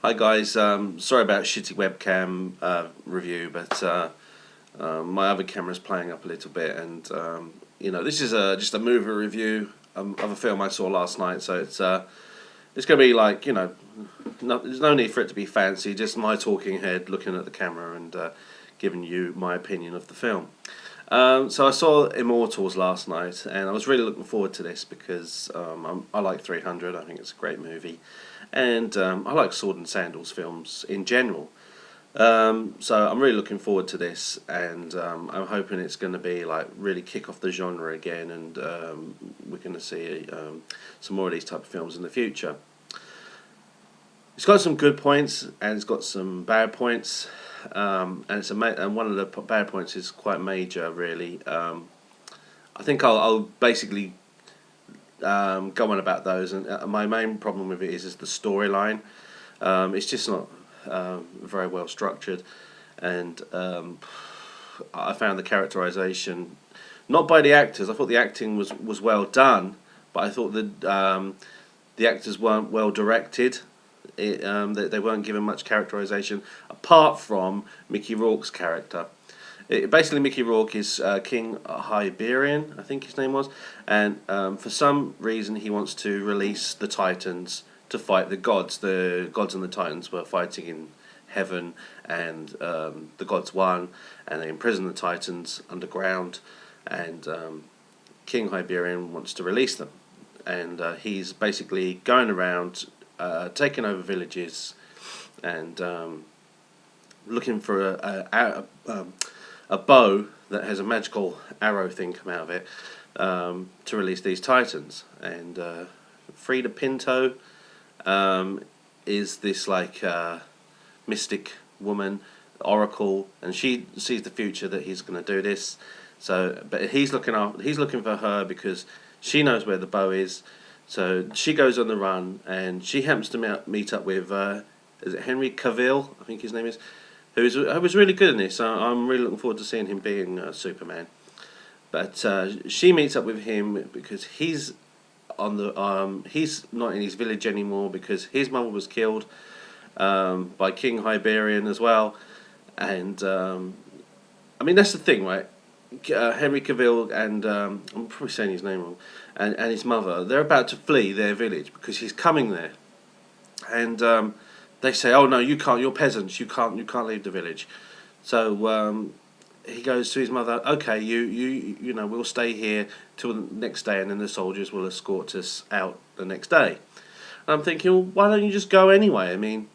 Hi guys, sorry about shitty webcam review, but my other camera's playing up a little bit, and this is just a movie review of a film I saw last night, so it's going to be like there's no need for it to be fancy, just my talking head looking at the camera and giving you my opinion of the film. So I saw Immortals last night, and I was really looking forward to this because I like 300. I think it's a great movie, and I like sword and sandals films in general. So I'm really looking forward to this, and I'm hoping it's going to be like really kick off the genre again, and we're going to see some more of these type of films in the future. It's got some good points and it's got some bad points, and and one of the bad points is quite major, really. I think I'll basically go on about those, and my main problem with it is the storyline. It's just not very well structured, and I found the characterization, not by the actors. I thought the acting was well done, but I thought that the actors weren't well directed. They weren't given much characterization apart from Mickey Rourke's character. Basically, Mickey Rourke is King Hyberian, I think his name was, and for some reason he wants to release the Titans to fight the gods. The gods and the Titans were fighting in heaven, and the gods won, and they imprisoned the Titans underground, and King Hyberian wants to release them, and he's basically going around taking over villages and looking for a bow that has a magical arrow thing come out of it to release these Titans. And Frida Pinto is this like mystic woman, oracle, and she sees the future that he's going to do this. So, but he's looking for her because she knows where the bow is. So she goes on the run, and she happens to meet up with is it Henry Cavill? I think his name is, who was really good in this. I'm really looking forward to seeing him being Superman. But she meets up with him because he's on the he's not in his village anymore because his mother was killed by King Hyberian as well, and I mean that's the thing, right? Henry Cavill and I'm probably saying his name wrong, and his mother, they're about to flee their village because he's coming there, and they say, "Oh no, you can't. You're peasants. You can't leave the village." So he goes to his mother. Okay, you know we'll stay here till the next day, and then the soldiers will escort us out the next day. And I'm thinking, well, why don't you just go anyway? I mean,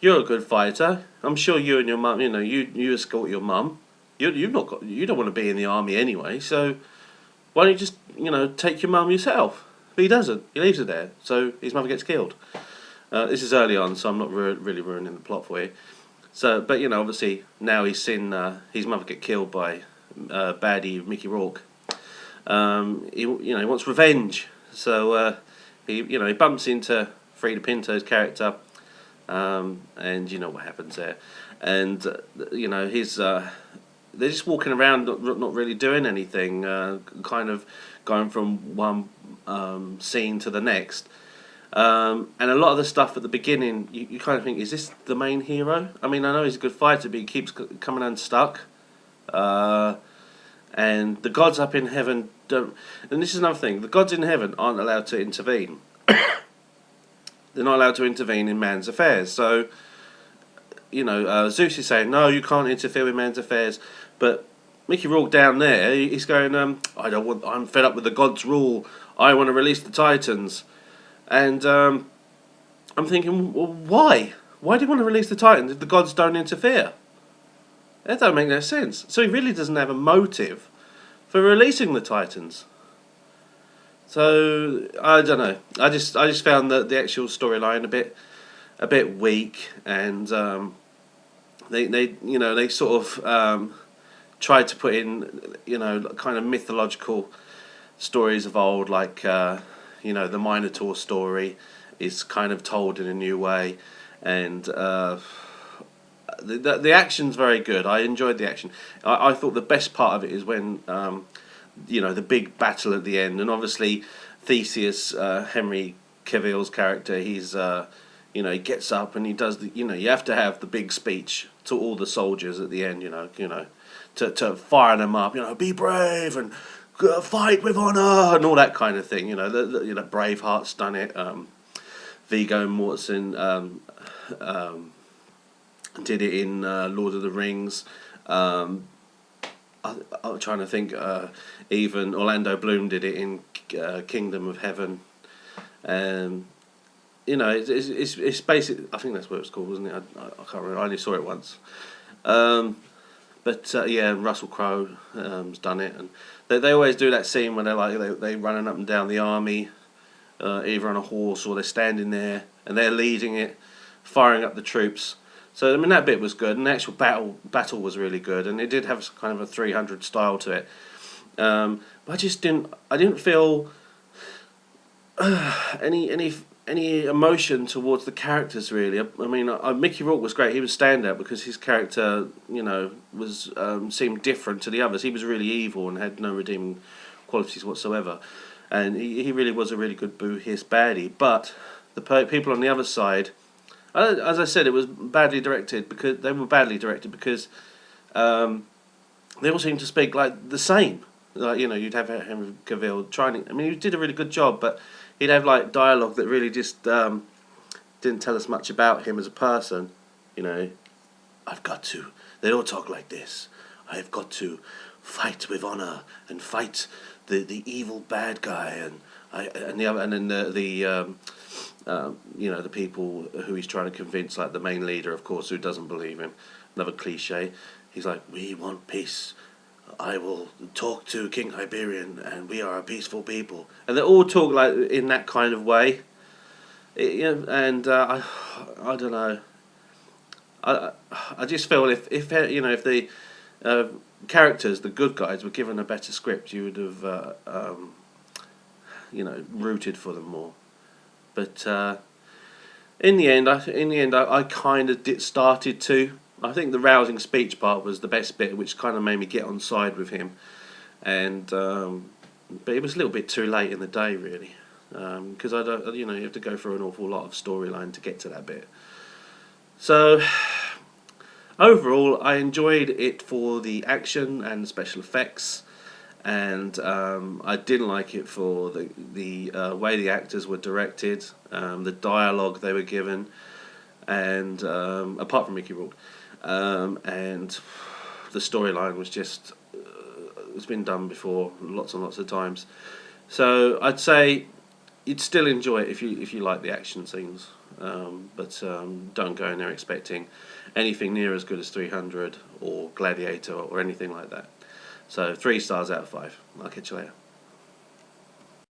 you're a good fighter. I'm sure you and your mum, you escort your mum. You don't want to be in the army anyway, so why don't you just take your mum yourself? But he doesn't. He leaves her there, so his mother gets killed. This is early on, so I'm not really ruining the plot for you. So, but obviously now he's seen his mother get killed by baddie Mickey Rourke. He wants revenge, so he bumps into Frida Pinto's character, and you know what happens there, and he's. They're just walking around, not really doing anything, kind of going from one scene to the next. And a lot of the stuff at the beginning, you kind of think, is this the main hero? I mean, I know he's a good fighter, but he keeps coming unstuck. And the gods up in heaven don't... And this is another thing, the gods in heaven aren't allowed to intervene. They're not allowed to intervene in man's affairs, so... Zeus is saying, no, you can't interfere with man's affairs. But Mickey Rourke down there, he's going, I'm fed up with the gods' rule. I want to release the Titans. And I'm thinking, well, why? Why do you want to release the Titans if the gods don't interfere? That don't make no sense. So he really doesn't have a motive for releasing the Titans. So I don't know. I just found the actual storyline a bit weak, and they sort of tried to put in kind of mythological stories of old, like the Minotaur story is kind of told in a new way, and the action's very good. I enjoyed the action. I thought the best part of it is when the big battle at the end, and obviously Theseus, Henry Cavill's character, You know, he gets up and he does the, you know, you have to have the big speech to all the soldiers at the end. You know, to fire them up. You know, be brave and fight with honor and all that kind of thing. You know, you know, Braveheart's done it. Viggo Mortensen did it in Lord of the Rings. I'm trying to think. Even Orlando Bloom did it in Kingdom of Heaven. You know, it's basic. I think that's what it's called, wasn't it? I can't remember. I only saw it once. But yeah, Russell Crowe has done it, and they always do that scene when they're like they running up and down the army, either on a horse or they're standing there and they're leading it, firing up the troops. So I mean that bit was good, and the actual battle was really good, and it did have kind of a 300 style to it. But I didn't feel any emotion towards the characters really. I mean, Mickey Rourke was great. He was standout because his character, you know, was seemed different to the others. He was really evil and had no redeeming qualities whatsoever, and he really was a really good boo hiss baddie. But the people on the other side, as I said, it was badly directed because they all seemed to speak like the same. Like, you know, you'd have Henry Cavill trying. I mean, he did a really good job, but he'd have like dialogue that really just didn't tell us much about him as a person. You know, I've got to. They all talk like this. I've got to fight with honor and fight the evil bad guy and then the you know, the people who he's trying to convince, like the main leader, of course, who doesn't believe him. Another cliche. He's like, we want peace. I will talk to King Hyperion, and we are a peaceful people. And they all talk like in that kind of way. You know, and I don't know. I just feel if you know, if the characters, the good guys, were given a better script, you would have you know, rooted for them more. But in the end, I kind of started to. I think the rousing speech part was the best bit, which kind of made me get on side with him. And but it was a little bit too late in the day, really, because I don't, you know, you have to go through an awful lot of storyline to get to that bit. So overall, I enjoyed it for the action and special effects, and I didn't like it for the way the actors were directed, the dialogue they were given, and apart from Mickey Rourke. And the storyline was just it's been done before lots and lots of times, so I'd say you'd still enjoy it if you like the action scenes, but don't go in there expecting anything near as good as 300 or Gladiator or anything like that. So 3 stars out of 5. I'll catch you later.